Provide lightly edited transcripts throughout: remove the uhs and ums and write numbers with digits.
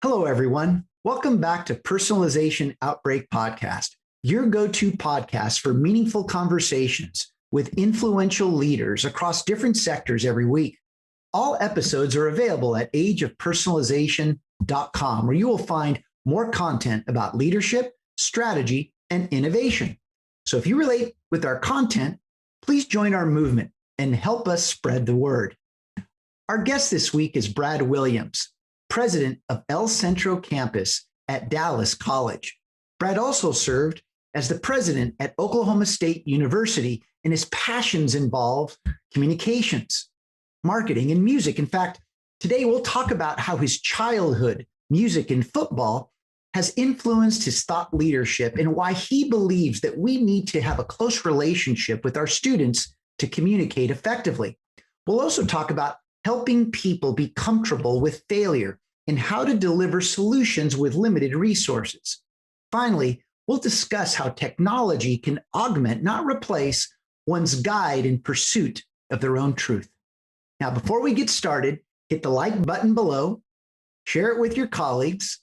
Hello, everyone. Welcome back to Personalization Outbreak Podcast, your go-to podcast for meaningful conversations with influential leaders across different sectors every week. All episodes are available at ageofpersonalization.com, where you will find more content about leadership, strategy, and innovation. So if you relate with our content, please join our movement and help us spread the word. Our guest this week is Brad Williams, president of El Centro campus at Dallas College. Brad also served as the president at Oklahoma State University, and his passions involve communications, marketing, and music. In fact, today we'll talk about how his childhood, music, and football has influenced his thought leadership and why he believes that we need to have a close relationship with our students to communicate effectively. We'll also talk about helping people be comfortable with failure and how to deliver solutions with limited resources. Finally, we'll discuss how technology can augment, not replace, one's guide in pursuit of their own truth. Now, before we get started, hit the like button below, share it with your colleagues,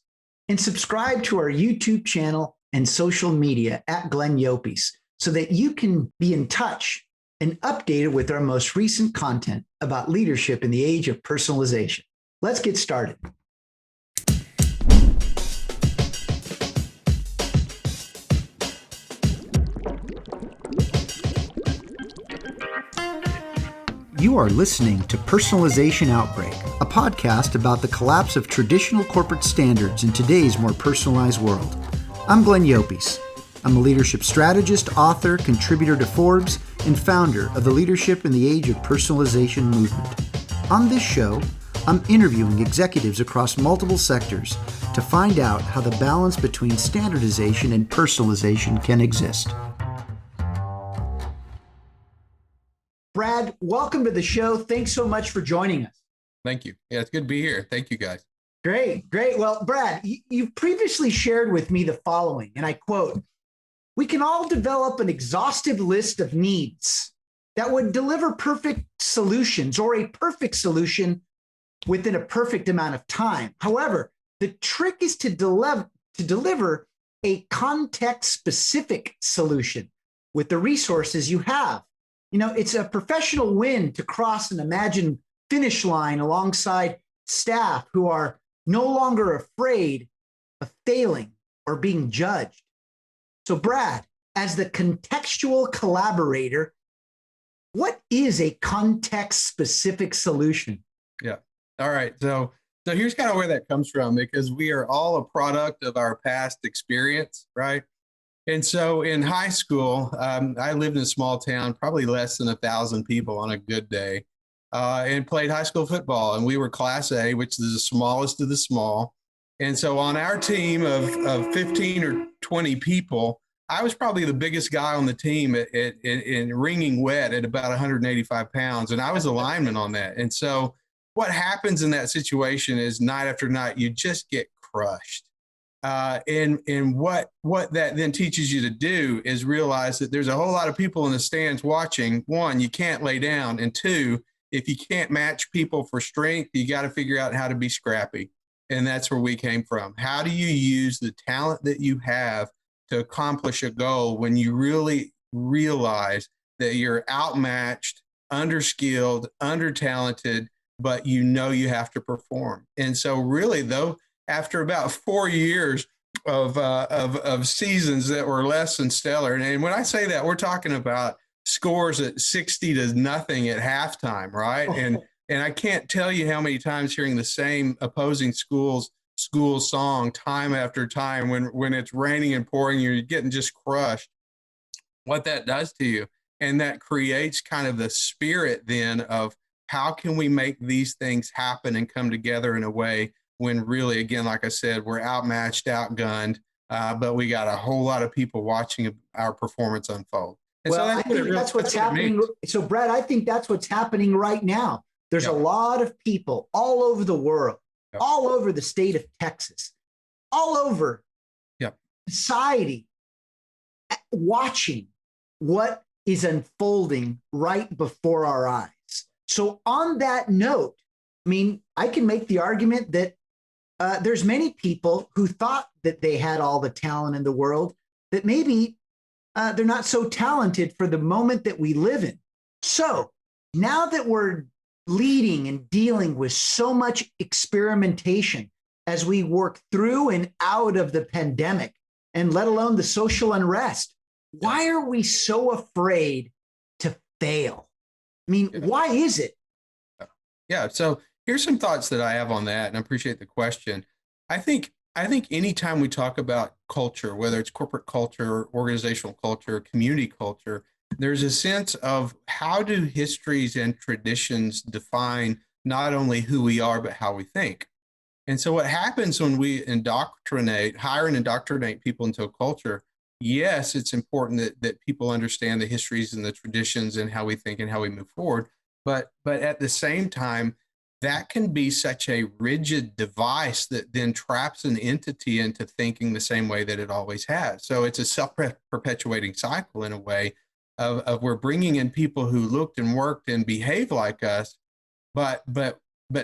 and subscribe to our YouTube channel and social media at Glenn Yopes so that you can be in touch and updated with our most recent content about leadership in the age of personalization. Let's get started. You are listening to Personalization Outbreak, a podcast about the collapse of traditional corporate standards in today's more personalized world. I'm Glenn Yopes. I'm a leadership strategist, author, contributor to Forbes, and founder of the Leadership in the Age of Personalization movement. On this show, I'm interviewing executives across multiple sectors to find out how the balance between standardization and personalization can exist. Brad, welcome to the show. Thanks so much for joining us. Thank you. Yeah, it's good to be here. Thank you, guys. Great. Well, Brad, you've previously shared with me the following, and I quote, "We can all develop an exhaustive list of needs that would deliver perfect solutions or a perfect solution within a perfect amount of time. However, the trick is to deliver a context-specific solution with the resources you have. You know, it's a professional win to cross an imagined finish line alongside staff who are no longer afraid of failing or being judged." So, Brad, as the contextual collaborator, what is a context-specific solution? Yeah. All right. So here's kind of where that comes from, because we are all a product of our past experience, right? And so in high school, I lived in a small town, probably less than 1,000 people on a good day, and played high school football. And we were Class A, which is the smallest of the small. And so on our team of 15 or 20 people, I was probably the biggest guy on the team in wringing wet at about 185 pounds. And I was a lineman on that. And so what happens in that situation is night after night, you just get crushed. And what that then teaches you to do is realize that there's a whole lot of people in the stands watching. One, you can't lay down. And two, if you can't match people for strength, you got to figure out how to be scrappy. And that's where we came from. How do you use the talent that you have to accomplish a goal when you really realize that you're outmatched, underskilled, undertalented, but you know you have to perform? And so really, though, after about 4 years of seasons that were less than stellar, and when I say that, we're talking about scores at 60-0 at halftime, right? And I can't tell you how many times hearing the same opposing school song time after time when it's raining and pouring, you're getting just crushed. What that does to you, and that creates kind of the spirit then of how can we make these things happen and come together in a way when really, again, like I said, we're outmatched, outgunned, but we got a whole lot of people watching our performance unfold. And well, I think that's what's happening. So, Brad, I think that's what's happening right now. There's a lot of people all over the world, all over the state of Texas, all over society, watching what is unfolding right before our eyes. So on that note, I mean, I can make the argument that there's many people who thought that they had all the talent in the world, that maybe they're not so talented for the moment that we live in. So now that we're leading and dealing with so much experimentation as we work through and out of the pandemic, and let alone the social unrest, why are we so afraid to fail? I mean, why is it? Yeah. So here's some thoughts that I have on that, and I appreciate the question. I think anytime we talk about culture, whether it's corporate culture, organizational culture, community culture, there's a sense of how do histories and traditions define not only who we are, but how we think. And so what happens when we hire and indoctrinate people into a culture, yes, it's important that people understand the histories and the traditions and how we think and how we move forward. But at the same time, that can be such a rigid device that then traps an entity into thinking the same way that it always has. So it's a self-perpetuating cycle in a way of we're bringing in people who looked and worked and behaved like us, but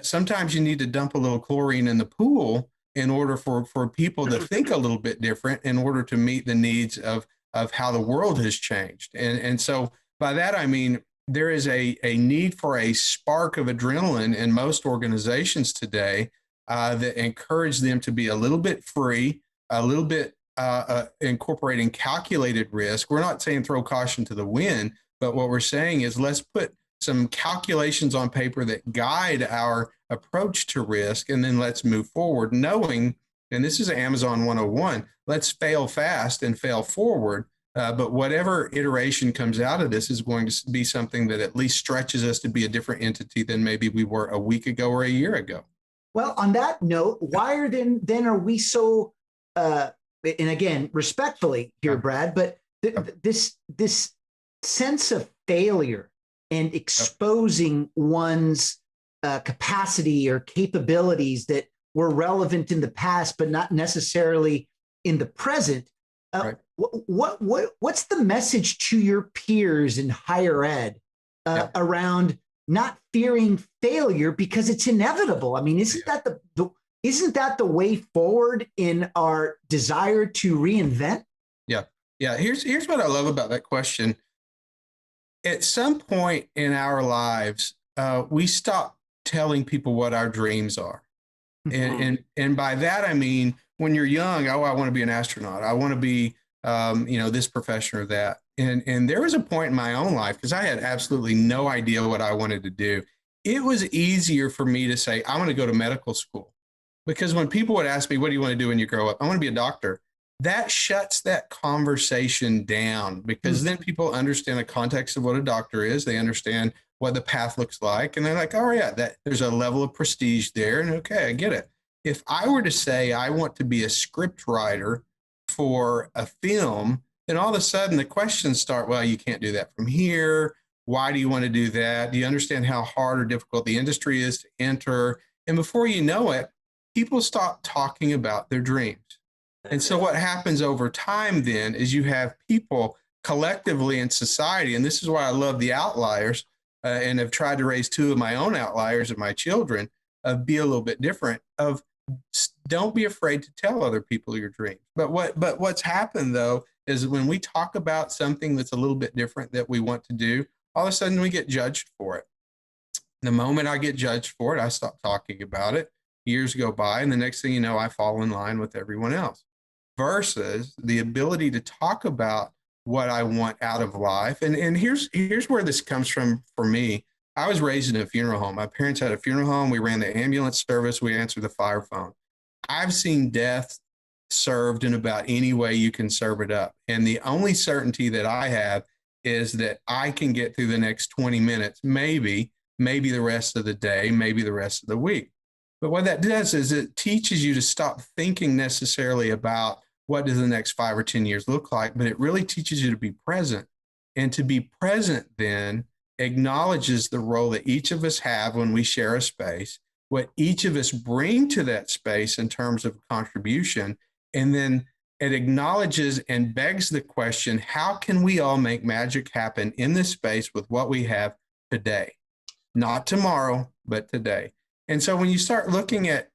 sometimes you need to dump a little chlorine in the pool in order for people to think a little bit different in order to meet the needs of how the world has changed. And so by that, I mean, there is a need for a spark of adrenaline in most organizations today that encourage them to be a little bit free, a little bit incorporating calculated risk. We're not saying throw caution to the wind, but what we're saying is let's put some calculations on paper that guide our approach to risk, and then let's move forward knowing, and this is Amazon 101, let's fail fast and fail forward. But whatever iteration comes out of this is going to be something that at least stretches us to be a different entity than maybe we were a week ago or a year ago. Well, on that note, why are then are we so, and again, respectfully here, Brad, but this sense of failure and exposing one's capacity or capabilities that were relevant in the past, but not necessarily in the present. Right. What's the message to your peers in higher ed around not fearing failure because it's inevitable? I mean, isn't that the way forward in our desire to reinvent? Yeah. Here's what I love about that question. At some point in our lives, we stop telling people what our dreams are. And by that, I mean, when you're young, I want to be an astronaut. I want to be, this profession or that. And there was a point in my own life, because I had absolutely no idea what I wanted to do. It was easier for me to say, I want to go to medical school. Because when people would ask me, what do you want to do when you grow up? I want to be a doctor. That shuts that conversation down, because then people understand the context of what a doctor is. They understand what the path looks like. And they're like, oh yeah, there's a level of prestige there. And okay, I get it. If I were to say, I want to be a script writer for a film, then all of a sudden the questions start, well, you can't do that from here. Why do you want to do that? Do you understand how hard or difficult the industry is to enter? And before you know it, people stop talking about their dreams. And so what happens over time then is you have people collectively in society, and this is why I love the outliers, and have tried to raise two of my own outliers of my children, be a little bit different, of don't be afraid to tell other people your dreams. But what's happened though is when we talk about something that's a little bit different that we want to do, all of a sudden we get judged for it. The moment I get judged for it, I stop talking about it. Years go by, and the next thing you know, I fall in line with everyone else. Versus the ability to talk about what I want out of life. And here's where this comes from for me. I was raised in a funeral home. My parents had a funeral home. We ran the ambulance service. We answered the fire phone. I've seen death served in about any way you can serve it up. And the only certainty that I have is that I can get through the next 20 minutes, maybe the rest of the day, maybe the rest of the week. But what that does is it teaches you to stop thinking necessarily about what does the next 5 or 10 years look like, but it really teaches you to be present. And to be present then acknowledges the role that each of us have when we share a space, what each of us bring to that space in terms of contribution. And then it acknowledges and begs the question, how can we all make magic happen in this space with what we have today? Not tomorrow, but today. And so when you start looking at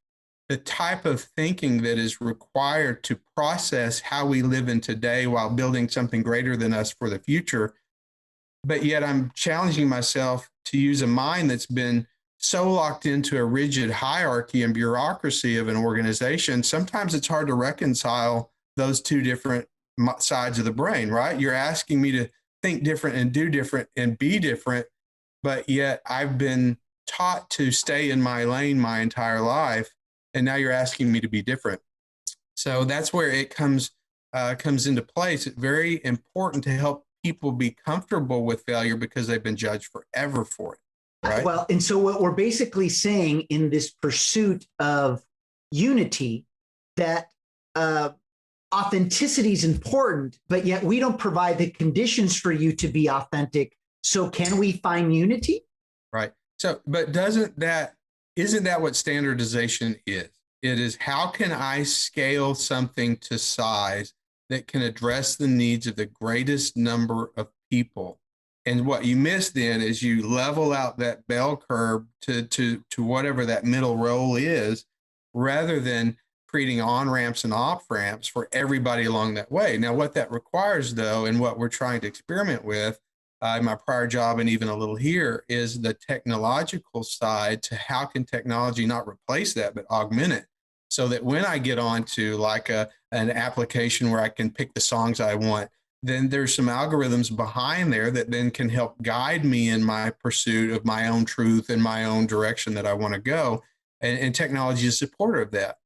the type of thinking that is required to process how we live in today while building something greater than us for the future. But yet I'm challenging myself to use a mind that's been so locked into a rigid hierarchy and bureaucracy of an organization. Sometimes it's hard to reconcile those two different sides of the brain, right? You're asking me to think different and do different and be different, but yet I've been taught to stay in my lane my entire life, and now you're asking me to be different. So that's where it comes into place. It's very important to help people be comfortable with failure because they've been judged forever for it. Right? Well, and so what we're basically saying in this pursuit of unity, that authenticity is important, but yet we don't provide the conditions for you to be authentic. So can we find unity? Right. So, but isn't that what standardization is? It is, how can I scale something to size that can address the needs of the greatest number of people? And what you miss then is you level out that bell curve to whatever that middle role is, rather than creating on-ramps and off-ramps for everybody along that way. Now, what that requires, though, and what we're trying to experiment with in my prior job and even a little here, is the technological side to how can technology not replace that, but augment it, so that when I get onto like an application where I can pick the songs I want, then there's some algorithms behind there that then can help guide me in my pursuit of my own truth and my own direction that I want to go. And technology is supportive of that.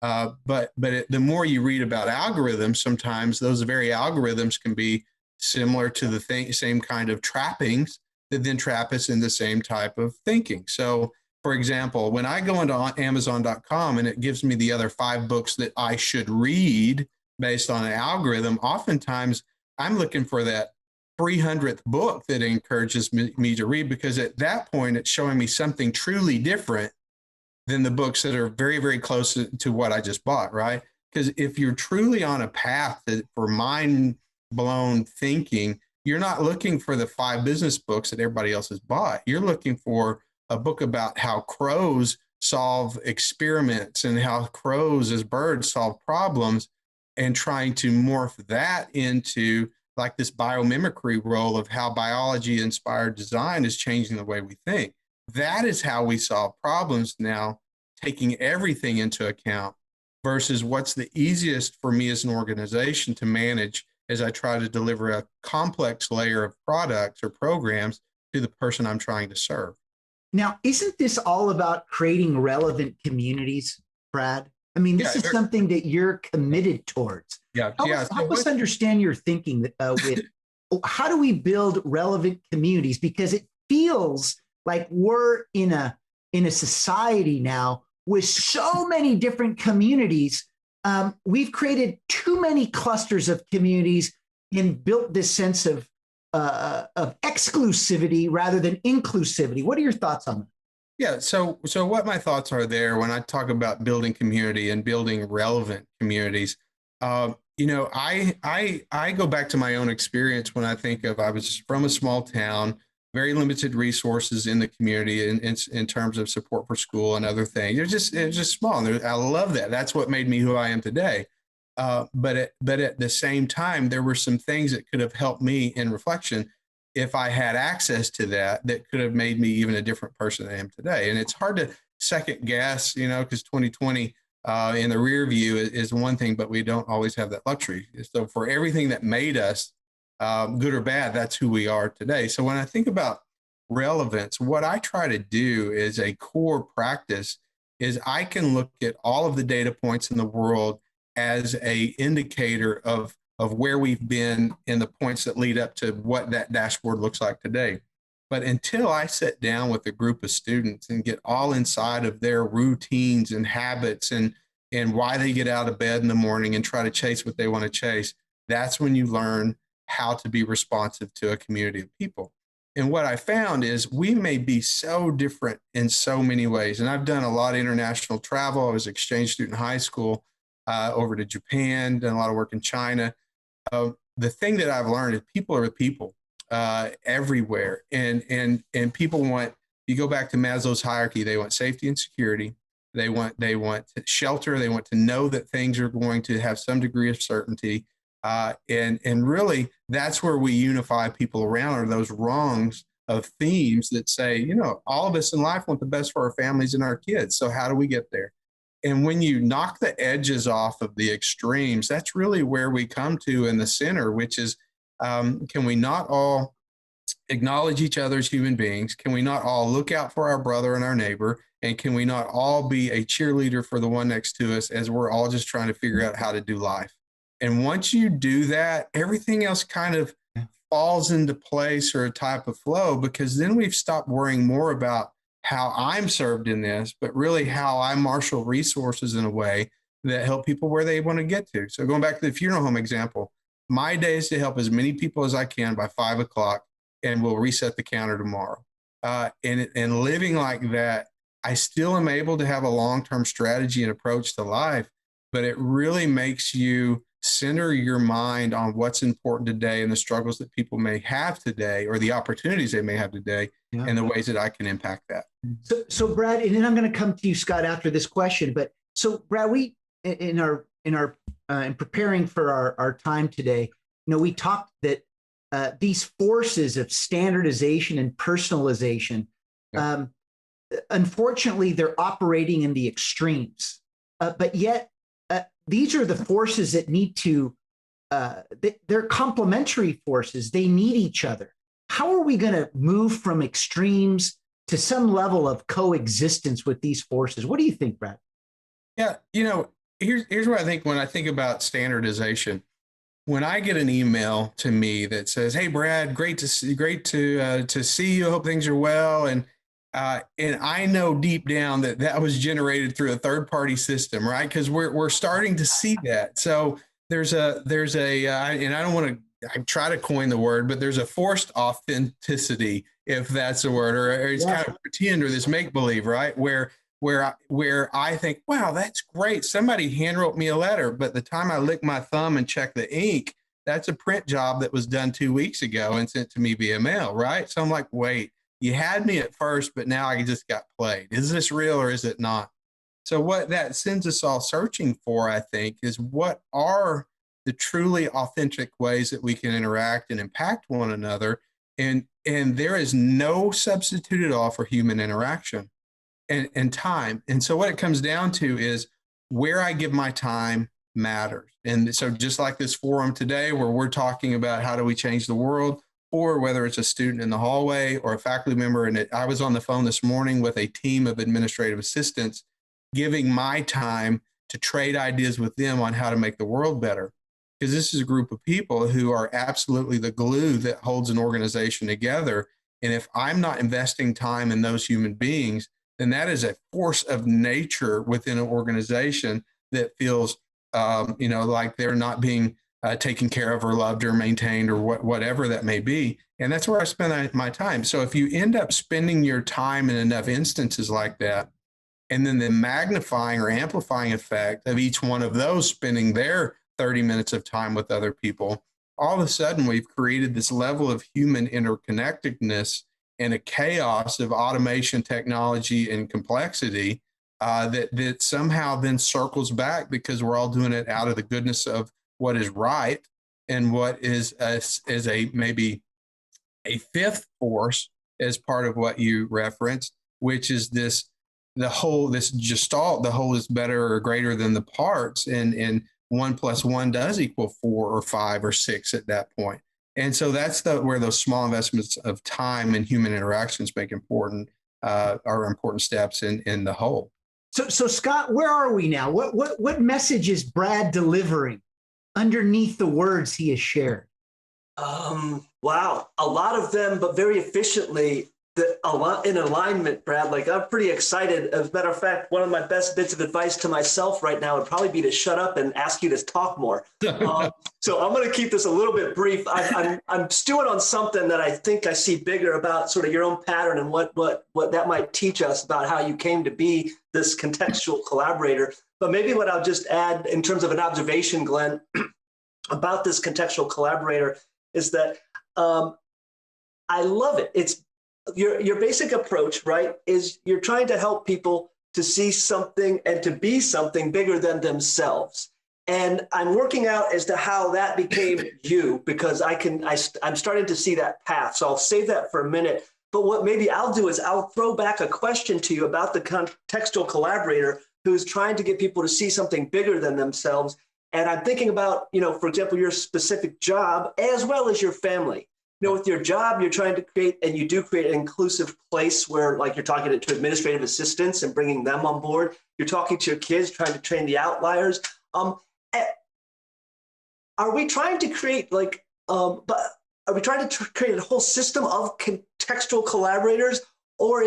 The more you read about algorithms, sometimes those very algorithms can be similar to the same kind of trappings that then trap us in the same type of thinking. So, for example, when I go into Amazon.com and it gives me the other 5 books that I should read based on an algorithm, oftentimes I'm looking for that 300th book that encourages me to read, because at that point, it's showing me something truly different than the books that are very, very close to what I just bought, right? Because if you're truly on a path for mind-blown thinking, you're not looking for the 5 business books that everybody else has bought. You're looking for a book about how crows solve experiments and how crows as birds solve problems, and trying to morph that into like this biomimicry role of how biology-inspired design is changing the way we think. That is how we solve problems now, taking everything into account, versus what's the easiest for me as an organization to manage as I try to deliver a complex layer of products or programs to the person I'm trying to serve. Now, isn't this all about creating relevant communities, Brad? I mean, this is something that you're committed towards. Help us understand your thinking with how do we build relevant communities? Because it feels like we're in a society now with so many different communities. We've created too many clusters of communities and built this sense of exclusivity rather than inclusivity. What are your thoughts on that? Yeah, so what my thoughts are there when I talk about building community and building relevant communities, I go back to my own experience when I think of, I was from a small town, very limited resources in the community in terms of support for school and other things. It was just small. And I love that. That's what made me who I am today. But at the same time, there were some things that could have helped me in reflection if I had access to that could have made me even a different person than I am today. And it's hard to second guess, because 2020 in the rear view is one thing, but we don't always have that luxury. So for everything that made us, good or bad, that's who we are today. So when I think about relevance, what I try to do is a core practice is I can look at all of the data points in the world as a indicator of where we've been and the points that lead up to what that dashboard looks like today. But until I sit down with a group of students and get all inside of their routines and habits and why they get out of bed in the morning and try to chase what they want to chase, that's when you learn how to be responsive to a community of people. And what I found is we may be so different in so many ways. And I've done a lot of international travel. I was an exchange student in high school, over to Japan, done a lot of work in China. The thing that I've learned is people are people everywhere. And people want, you go back to Maslow's hierarchy, they want safety and security. They want shelter. They want to know that things are going to have some degree of certainty. And really, that's where we unify people around, are those rungs of themes that say, you know, all of us in life want the best for our families and our kids. So how do we get there? And when you knock the edges off of the extremes, that's really where we come to in the center, which is, can we not all acknowledge each other as human beings? Can we not all look out for our brother and our neighbor? And can we not all be a cheerleader for the one next to us, as we're all just trying to figure out how to do life? And once you do that, everything else kind of falls into place, or a type of flow, because then we've stopped worrying more about how I'm served in this, but really how I marshal resources in a way that help people where they want to get to. So going back to the funeral home example, my day is to help as many people as I can by 5 o'clock, and we'll reset the counter tomorrow. And living like that, I still am able to have a long-term strategy and approach to life, but it really makes you center your mind on what's important today and the struggles that people may have today, or the opportunities they may have today, and the ways that I can impact that. So Brad, and then I'm going to come to you, Scott, after this question. But so Brad, we in preparing for our time today, you know, we talked that these forces of standardization and personalization, unfortunately, they're operating in the extremes. But yet, these are the forces that need to, they're complementary forces. They need each other. How are we going to move from extremes to some level of coexistence with these forces? What do you think, Brad? Yeah, you know, here's what I think when I think about standardization. When I get an email to me that says, "Hey, Brad, great to see you. Hope things are well," and I know deep down that was generated through a third-party system, right? Because we're starting to see that. So there's a and I don't want to. I try to coin the word, but there's a forced authenticity, if that's a word, or it's kind of pretend, or this make believe, right? Where I think, wow, that's great. Somebody hand wrote me a letter, but the time I lick my thumb and check the ink, that's a print job that was done 2 weeks ago and sent to me via mail, right? So I'm like, wait, you had me at first, but now I just got played. Is this real or is it not? So what that sends us all searching for, I think, is what are the truly authentic ways that we can interact and impact one another. And there is no substitute at all for human interaction and time. And so what it comes down to is where I give my time matters. And so just like this forum today, where we're talking about how do we change the world, or whether it's a student in the hallway or a faculty member. And I was on the phone this morning with a team of administrative assistants, giving my time to trade ideas with them on how to make the world better. Because this is a group of people who are absolutely the glue that holds an organization together. And if I'm not investing time in those human beings, then that is a force of nature within an organization that feels, like they're not being taken care of or loved or maintained or whatever that may be. And that's where I spend my time. So if you end up spending your time in enough instances like that, and then the magnifying or amplifying effect of each one of those spending their 30 minutes of time with other people, all of a sudden we've created this level of human interconnectedness and a chaos of automation, technology, and complexity that somehow then circles back, because we're all doing it out of the goodness of what is right, and what is a maybe a fifth force as part of what you referenced, which is this gestalt. The whole is better or greater than the parts, and 1 + 1 does equal 4 or 5 or 6 at that point. And so that's where those small investments of time and human interactions make important steps in the whole. So Scott, where are we now? What message is Brad delivering underneath the words he has shared? Wow, a lot of them, but very efficiently. In alignment, Brad. Like, I'm pretty excited. As a matter of fact, one of my best bits of advice to myself right now would probably be to shut up and ask you to talk more. So I'm going to keep this a little bit brief. I'm stewing on something that I think I see bigger about sort of your own pattern and what that might teach us about how you came to be this contextual collaborator. But maybe what I'll just add in terms of an observation, Glenn, about this contextual collaborator is that I love it. It's your basic approach, right, is you're trying to help people to see something and to be something bigger than themselves. And I'm working out as to how that became you, because I'm starting to see that path. So I'll save that for a minute. But what maybe I'll do is I'll throw back a question to you about the contextual collaborator who's trying to get people to see something bigger than themselves. And I'm thinking about, for example, your specific job as well as your family. With your job, you're trying to create, and you do create an inclusive place where, like, you're talking to administrative assistants and bringing them on board. You're talking to your kids, trying to train the outliers. Are we trying to create are we trying to create a whole system of contextual collaborators? Or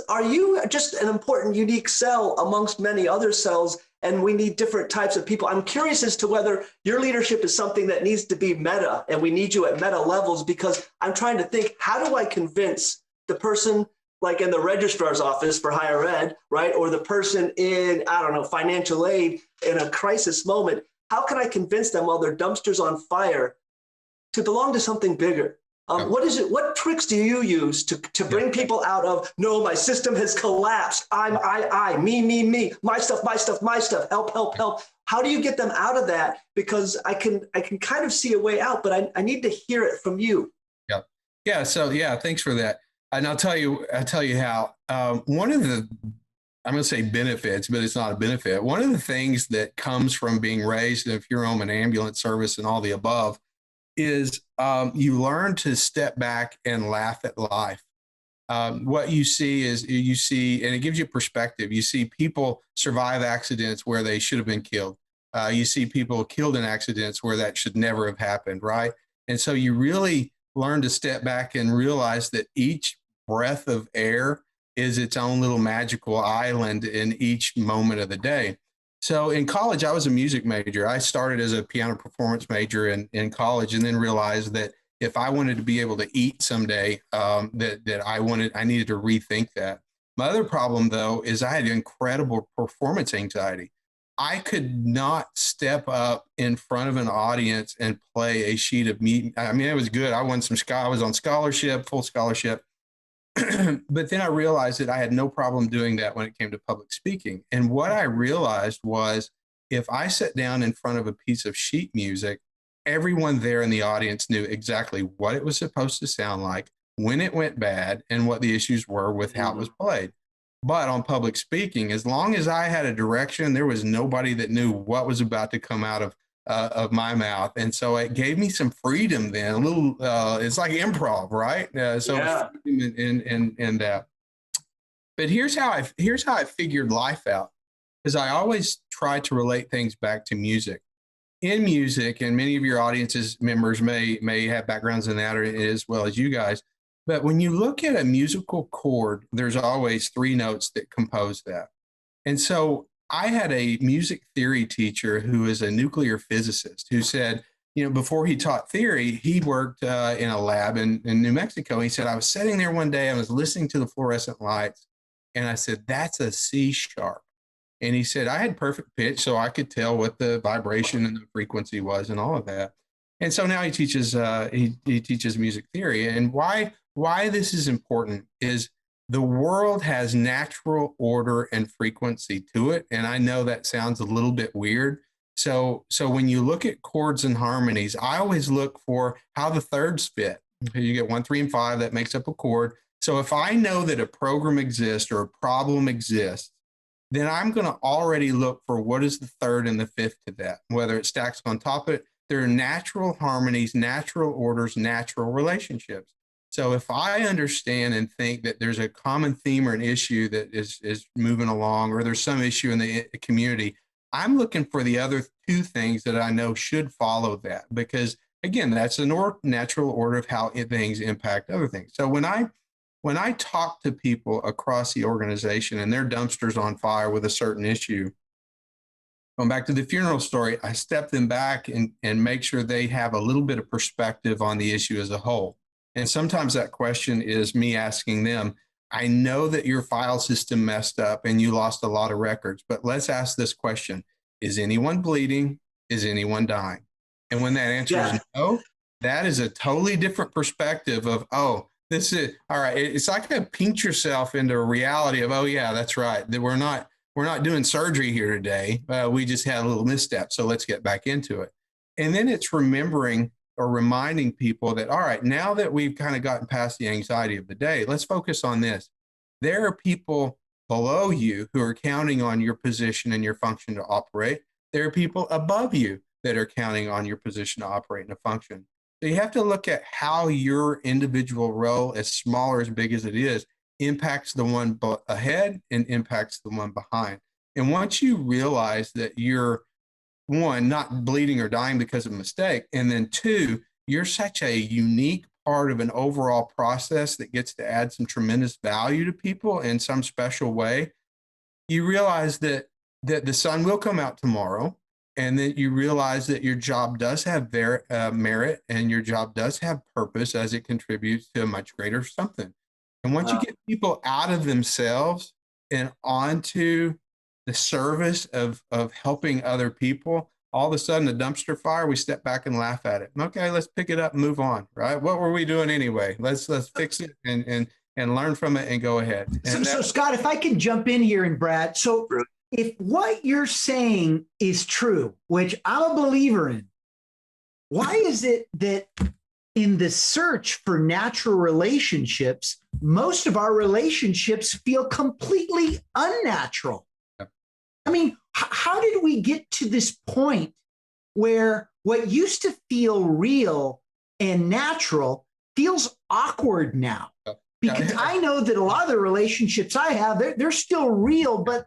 are you just an important, unique cell amongst many other cells, and we need different types of people? I'm curious as to whether your leadership is something that needs to be meta, and we need you at meta levels, because I'm trying to think, how do I convince the person like in the registrar's office for higher ed, right? Or the person in, financial aid in a crisis moment? How can I convince them while their dumpster's on fire to belong to something bigger? What is it? What tricks do you use to bring people out of, no, my system has collapsed. Me, my stuff, help. How do you get them out of that? Because I can kind of see a way out, but I need to hear it from you. Yeah. So thanks for that. And I'll tell you how. One of the, I'm going to say benefits, but it's not a benefit. One of the things that comes from being raised in a funeral home and ambulance service and all the above is you learn to step back and laugh at life. What you see, and it gives you perspective. You see people survive accidents where they should have been killed. You see people killed in accidents where that should never have happened, right? And so you really learn to step back and realize that each breath of air is its own little magical island in each moment of the day. So in college, I was a music major. I started as a piano performance major in college, and then realized that if I wanted to be able to eat someday, I needed to rethink that. My other problem, though, is I had incredible performance anxiety. I could not step up in front of an audience and play a sheet of meat. I mean, it was good. I was on scholarship, full scholarship. But then I realized that I had no problem doing that when it came to public speaking. And what I realized was, if I sat down in front of a piece of sheet music, everyone there in the audience knew exactly what it was supposed to sound like, when it went bad, and what the issues were with how it was played. But on public speaking, as long as I had a direction, there was nobody that knew what was about to come out of my mouth. And so it gave me some freedom then, a little, it's like improv, right? In that. But here's how I figured life out, because I always try to relate things back to music. In music, and many of your audience's members may have backgrounds in that, or as well as you guys, but when you look at a musical chord, there's always three notes that compose that. And so I had a music theory teacher who is a nuclear physicist who said, before he taught theory, he worked in a lab in New Mexico. He said, I was sitting there one day, I was listening to the fluorescent lights, and I said, that's a C sharp. And he said, I had perfect pitch, so I could tell what the vibration and the frequency was and all of that. And so now he teaches he teaches music theory. And why this is important is the world has natural order and frequency to it. And I know that sounds a little bit weird. So when you look at chords and harmonies, I always look for how the thirds fit. You get 1, 3, and 5 that makes up a chord. So if I know that a program exists or a problem exists, then I'm going to already look for what is the third and the fifth to that, whether it stacks on top of it. There are natural harmonies, natural orders, natural relationships. So if I understand and think that there's a common theme or an issue that is moving along, or there's some issue in the community, I'm looking for the other two things that I know should follow that, because again, that's the natural order of how things impact other things. So when I talk to people across the organization and their dumpster's on fire with a certain issue, going back to the funeral story, I step them back and make sure they have a little bit of perspective on the issue as a whole. And sometimes that question is me asking them, I know that your file system messed up and you lost a lot of records, but let's ask this question. Is anyone bleeding? Is anyone dying? And when that answer is no, that is a totally different perspective of, this is all right. It's like to pinch yourself into a reality of, oh yeah, that's right. That we're not we're not doing surgery here today. We just had a little misstep. So let's get back into it. And then it's remembering or reminding people that, all right, now that we've kind of gotten past the anxiety of the day, let's focus on this. There are people below you who are counting on your position and your function to operate. There are people above you that are counting on your position to operate and to function. So you have to look at how your individual role, as small or as big as it is, impacts the one ahead and impacts the one behind. And once you realize that you're, one, not bleeding or dying because of a mistake, and then two, you're such a unique part of an overall process that gets to add some tremendous value to people in some special way, you realize that the sun will come out tomorrow, and that you realize that your job does have merit, and your job does have purpose as it contributes to a much greater something. And once you get people out of themselves and onto the service of helping other people, all of a sudden the dumpster fire, we step back and laugh at it. Okay, let's pick it up and move on, right? What were we doing anyway? Let's fix it and learn from it and go ahead. And so Scott, if I can jump in here, and Brad, so if what you're saying is true, which I'm a believer in, why is it that in the search for natural relationships, most of our relationships feel completely unnatural? I mean, how did we get to this point where what used to feel real and natural feels awkward now? Because I know that a lot of the relationships I have, they're still real, but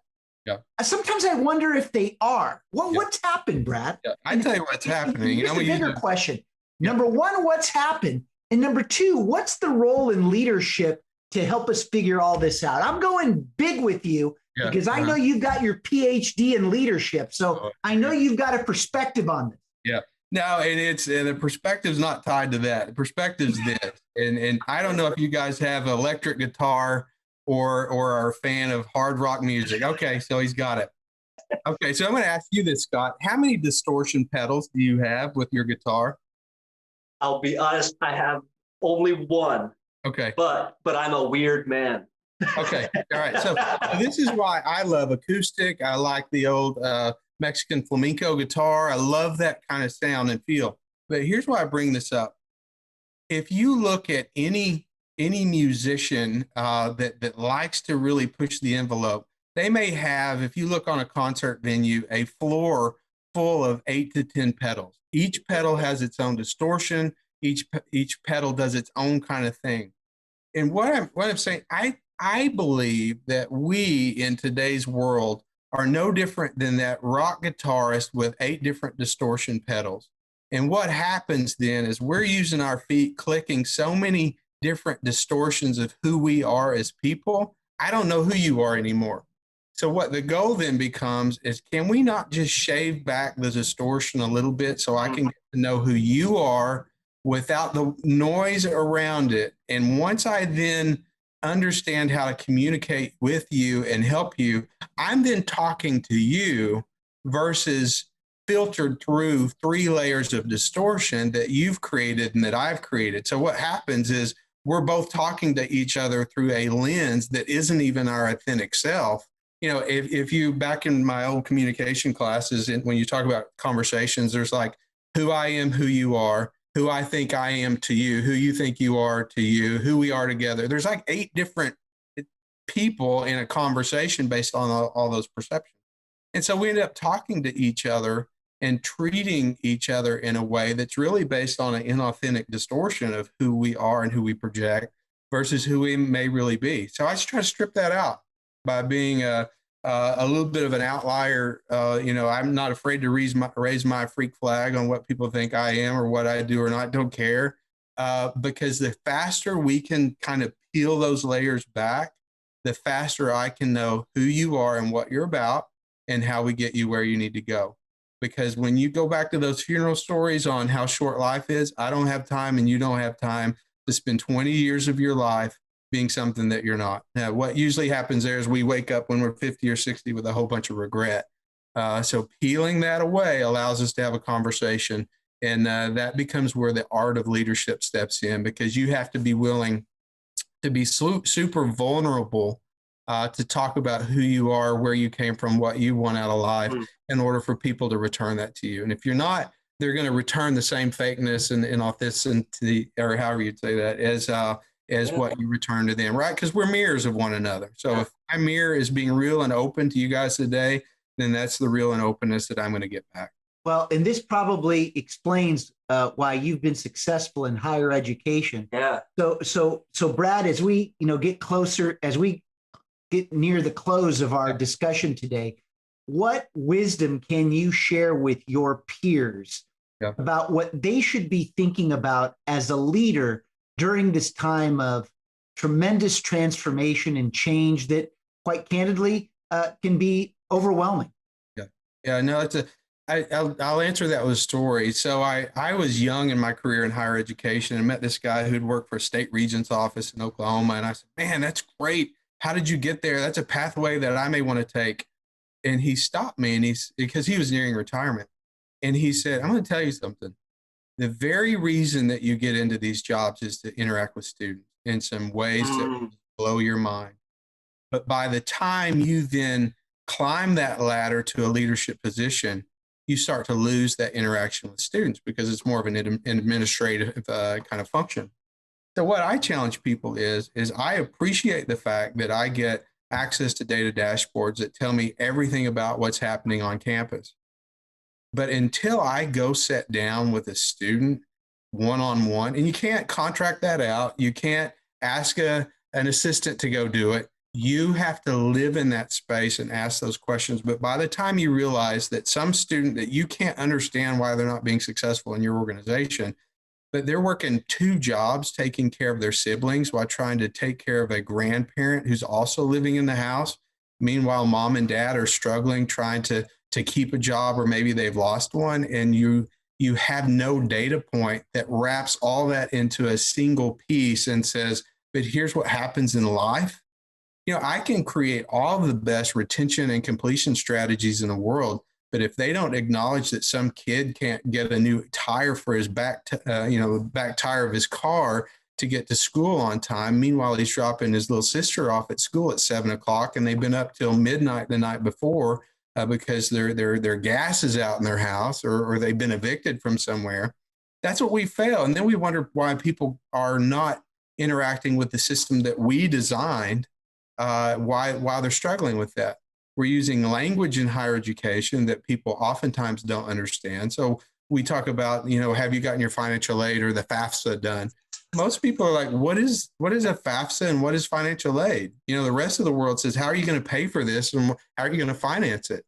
sometimes I wonder if they are. What's happened, Brad? I tell you what's happening. Here's a bigger question. Number one, what's happened? And number two, what's the role in leadership to help us figure all this out? I'm going big with you because I know you've got your PhD in leadership. So I know you've got a perspective on this. Yeah. No, and the perspective's not tied to that. The perspective's this. And I don't know if you guys have electric guitar or are a fan of hard rock music. Okay, so he's got it. Okay, so I'm going to ask you this, Scott. How many distortion pedals do you have with your guitar? I'll be honest, I have only one. Okay. But I'm a weird man. Okay. All right. So this is why I love acoustic. I like the old Mexican flamenco guitar. I love that kind of sound and feel. But here's why I bring this up. If you look at any musician that likes to really push the envelope, they may have, if you look on a concert venue, a floor full of 8 to 10 pedals. Each pedal has its own distortion. Each pedal does its own kind of thing. And what I'm saying, I believe that we in today's world are no different than that rock guitarist with 8 different distortion pedals. And what happens then is we're using our feet, clicking so many different distortions of who we are as people. I don't know who you are anymore. So what the goal then becomes is, can we not just shave back the distortion a little bit so I can get to know who you are without the noise around it? And once I then understand how to communicate with you and help you, I'm then talking to you versus filtered through 3 layers of distortion that you've created and that I've created. So what happens is we're both talking to each other through a lens that isn't even our authentic self. You know, if you, back in my old communication classes, and when you talk about conversations, there's like who I am, who you are, who I think I am to you, who you think you are to you, who we are together. There's like 8 different people in a conversation based on all those perceptions. And so we end up talking to each other and treating each other in a way that's really based on an inauthentic distortion of who we are and who we project versus who we may really be. So I just try to strip that out by being a little bit of an outlier. I'm not afraid to raise my freak flag on what people think I am or what I do or not. Don't care, because the faster we can kind of peel those layers back, the faster I can know who you are and what you're about and how we get you where you need to go. Because when you go back to those funeral stories on how short life is, I don't have time and you don't have time to spend 20 years of your life being something that you're not. Now, what usually happens there is we wake up when we're 50 or 60 with a whole bunch of regret. So peeling that away allows us to have a conversation. And that becomes where the art of leadership steps in, because you have to be willing to be super vulnerable to talk about who you are, where you came from, what you want out of life, in order for people to return that to you. And if you're not, they're going to return the same fakeness and authenticity, or however you'd say that, as what you return to them, right? Because we're mirrors of one another. So if my mirror is being real and open to you guys today, then that's the real and openness that I'm going to get back. Well, and this probably explains why you've been successful in higher education. Yeah. So Brad, as we get closer, as we get near the close of our discussion today, what wisdom can you share with your peers about what they should be thinking about as a leader during this time of tremendous transformation and change that, quite candidly, can be overwhelming? Yeah, no, I'll answer that with a story. So I was young in my career in higher education and met this guy who'd worked for a state regent's office in Oklahoma. And I said, man, that's great. How did you get there? That's a pathway that I may want to take. And he stopped me, and because he was nearing retirement. And he said, I'm going to tell you something. The very reason that you get into these jobs is to interact with students in some ways that blow your mind. But by the time you then climb that ladder to a leadership position, you start to lose that interaction with students because it's more of an administrative kind of function. So what I challenge people is I appreciate the fact that I get access to data dashboards that tell me everything about what's happening on campus. But until I go sit down with a student one-on-one, and you can't contract that out, you can't ask an assistant to go do it. You have to live in that space and ask those questions. But by the time you realize that some student that you can't understand why they're not being successful in your organization, but they're working 2 jobs, taking care of their siblings while trying to take care of a grandparent who's also living in the house. Meanwhile, mom and dad are struggling, trying to keep a job, or maybe they've lost one. And you have no data point that wraps all that into a single piece and says, but here's what happens in life. I can create all of the best retention and completion strategies in the world, but if they don't acknowledge that some kid can't get a new tire for his back tire of his car to get to school on time, meanwhile he's dropping his little sister off at school at 7:00, and they've been up till midnight the night before because their gas is out in their house, or they've been evicted from somewhere. That's what we fail, and then we wonder why people are not interacting with the system that we designed. Why they're struggling with that. We're using language in higher education that people oftentimes don't understand. So we talk about, have you gotten your financial aid or the FAFSA done? Most people are like, what is a FAFSA and what is financial aid? The rest of the world says, how are you going to pay for this and how are you going to finance it?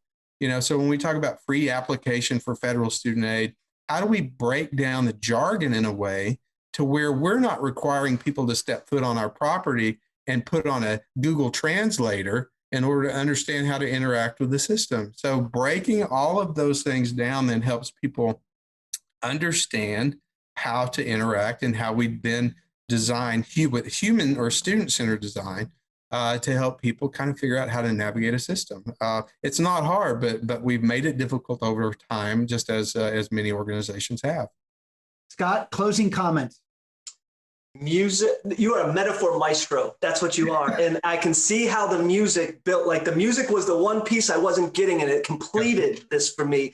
So when we talk about free application for federal student aid, how do we break down the jargon in a way to where we're not requiring people to step foot on our property and put on a Google translator in order to understand how to interact with the system? So breaking all of those things down then helps people understand how to interact and how we then design with human or student-centered design to help people kind of figure out how to navigate a system. It's not hard, but we've made it difficult over time, just as many organizations have. Scott, closing comments. Music, you are a metaphor maestro. That's what you are. And I can see how the music built, like the music was the one piece I wasn't getting, and it completed this for me,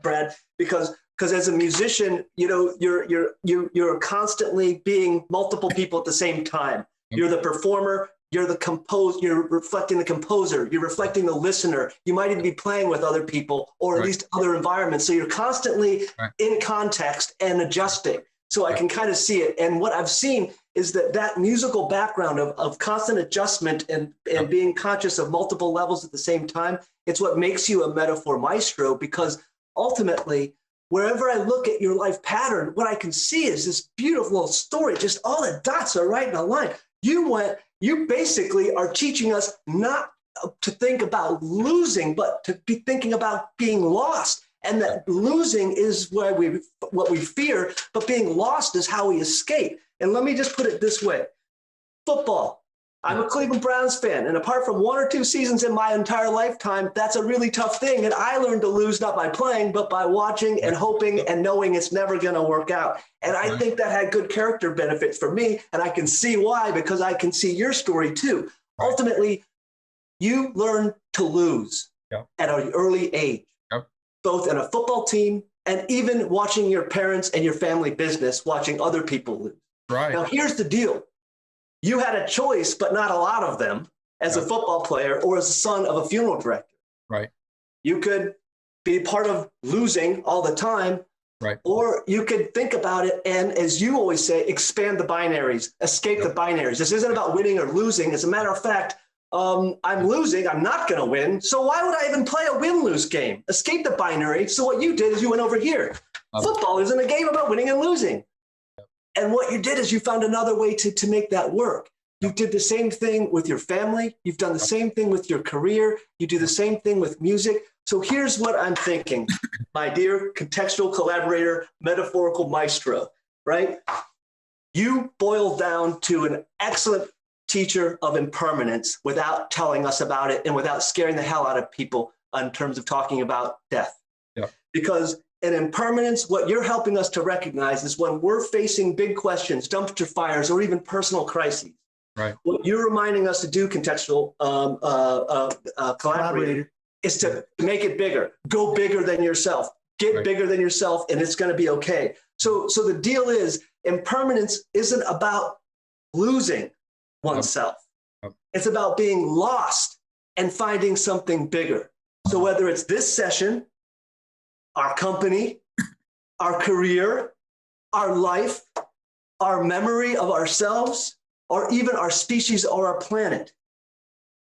Brad, because as a musician, you're constantly being multiple people at the same time. You're the performer, you're the composer, you're reflecting the composer, you're reflecting the listener. You might even be playing with other people or at least other environments. So you're constantly in context and adjusting. So I can kind of see it. And what I've seen is that musical background of constant adjustment and being conscious of multiple levels at the same time, it's what makes you a metaphor maestro, because ultimately, wherever I look at your life pattern, what I can see is this beautiful story. Just all the dots are right in a line. You basically are teaching us not to think about losing, but to be thinking about being lost. And that losing is what we fear, but being lost is how we escape. And let me just put it this way. Football. I'm a Cleveland Browns fan, and apart from 1 or 2 seasons in my entire lifetime, that's a really tough thing. And I learned to lose not by playing, but by watching and hoping and knowing it's never going to work out. And I think that had good character benefits for me, and I can see why, because I can see your story too. Ultimately, you learn to lose at an early age, both in a football team and even watching your parents and your family business, watching other people lose. Right. Now, here's the deal. You had a choice, but not a lot of them, as a football player or as a son of a funeral director. Right. You could be part of losing all the time, right? Or you could think about it and, as you always say, expand the binaries, escape the binaries. This isn't about winning or losing. As a matter of fact, I'm losing. I'm not going to win. So why would I even play a win-lose game? Escape the binary. So what you did is you went over here. Football isn't a game about winning and losing. And what you did is you found another way to make that work. You did the same thing with your family. You've done the same thing with your career. You do the same thing with music. So here's what I'm thinking, my dear contextual collaborator, metaphorical maestro, right? You boiled down to an excellent teacher of impermanence without telling us about it and without scaring the hell out of people in terms of talking about death. Yeah. Because in impermanence, what you're helping us to recognize is when we're facing big questions, dumpster fires, or even personal crises. Right. What you're reminding us to do, contextual collaborator, is to make it bigger. Go bigger than yourself. Get bigger than yourself, and it's going to be okay. So the deal is, impermanence isn't about losing oneself. It's about being lost and finding something bigger. So whether it's this session, our company, our career, our life, our memory of ourselves, or even our species or our planet,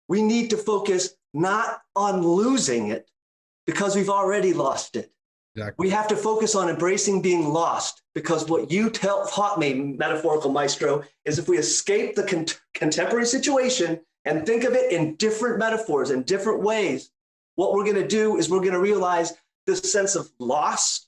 we need to focus not on losing it because we've already lost it. Exactly. We have to focus on embracing being lost, because what you taught me, metaphorical maestro, is if we escape the contemporary situation and think of it in different metaphors, in different ways, what we're going to do is we're going to realize this sense of loss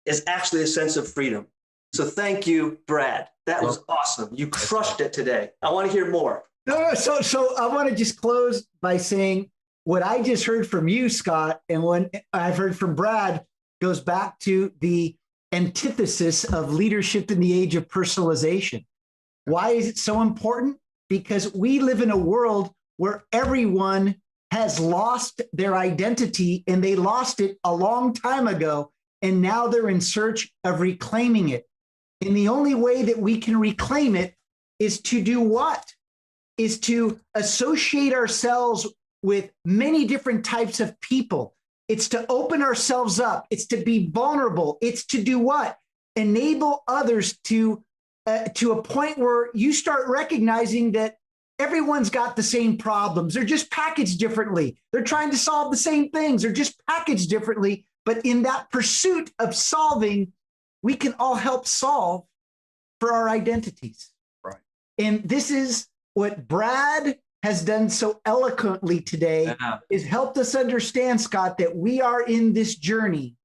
is actually a sense of freedom. So thank you, Brad. That was awesome. You crushed it today. I want to hear more. No. So I want to just close by saying what I just heard from you, Scott, and what I've heard from Brad goes back to the antithesis of leadership in the age of personalization. Why is it so important? Because we live in a world where everyone has lost their identity, and they lost it a long time ago, and now they're in search of reclaiming it. And the only way that we can reclaim it is to do what? Is to associate ourselves with many different types of people. It's to open ourselves up. It's to be vulnerable. It's to do what? Enable others to a point where you start recognizing that everyone's got the same problems. They're just packaged differently. They're trying to solve the same things. They're just packaged differently. But in that pursuit of solving, we can all help solve for our identities. Right. And this is what Brad has done so eloquently today, is helped us understand, Scott, that we are in this journey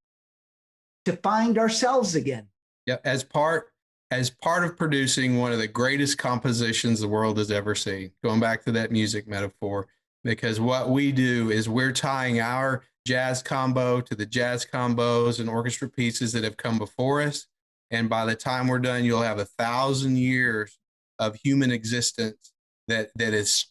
to find ourselves again. Yeah, as part of producing one of the greatest compositions the world has ever seen, going back to that music metaphor, because what we do is we're tying our jazz combo to the jazz combos and orchestra pieces that have come before us. And by the time we're done, you'll have 1,000 years of human existence that is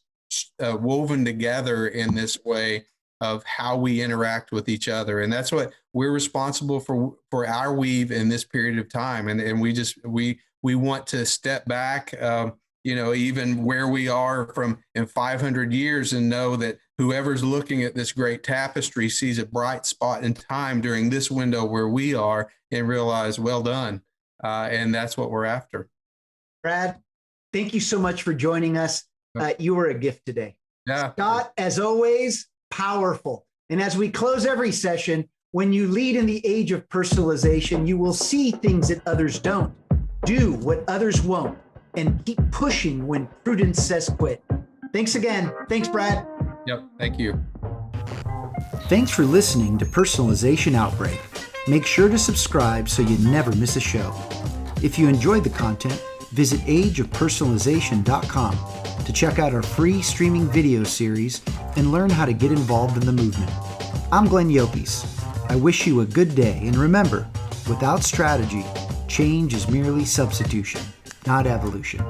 woven together in this way of how we interact with each other. And that's what we're responsible for our weave in this period of time. And we want to step back, even where we are from in 500 years, and know that whoever's looking at this great tapestry sees a bright spot in time during this window where we are, and realize, well done. And that's what we're after. Brad, thank you so much for joining us. You were a gift today. Yeah. Scott, as always, powerful. And as we close every session, when you lead in the age of personalization, you will see things that others don't. Do what others won't, and keep pushing when prudence says quit. Thanks again. Thanks, Brad. Yep. Thank you. Thanks for listening to Personalization Outbreak. Make sure to subscribe so you never miss a show. If you enjoyed the content, visit ageofpersonalization.com to check out our free streaming video series and learn how to get involved in the movement. I'm Glenn Yopes. I wish you a good day, and remember, without strategy, change is merely substitution, not evolution.